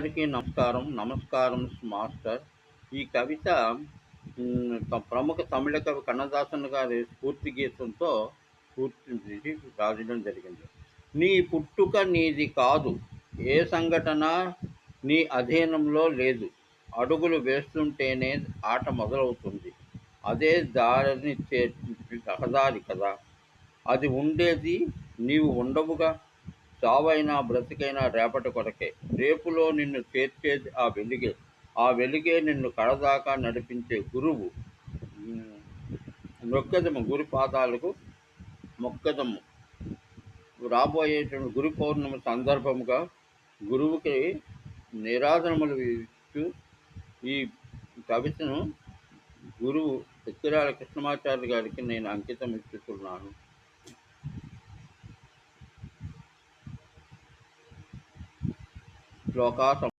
అందరికీ నమస్కారం. నమస్కారం మాస్టర్. ఈ కవిత ప్రముఖ తమిళ కవి కన్నదాసన్ గారి స్ఫూర్తి గీతంతో రాయడం జరిగింది. నీ పుట్టుక నీది కాదు, ఏ సంఘటన నీ అధీనంలో లేదు. అడుగులు వేస్తుంటేనే ఆట మొదలవుతుంది. అదే దారినిచ్చే రహదారి కదా. అది ఉండేది నీవు ఉండవుగా. చావైనా బ్రతికైనా రేపటి కొరకే. రేపులో నిన్ను చేర్చేది ఆ వెలుగే. ఆ వెలుగే నిన్ను కడదాకా నడిపించే గురువు. నొక్కెదము గురు పాదాలకు మొక్కెదము. రాబోయేటువంటి గురు పౌర్ణమి సందర్భముగా గురువుకి నిరాధనములు ఇస్తూ ఈ కవితను గురువు ఎక్కిరాల కృష్ణమాచార్య గారికి నేను అంకితం ఇస్తున్నాను. శ్లోకా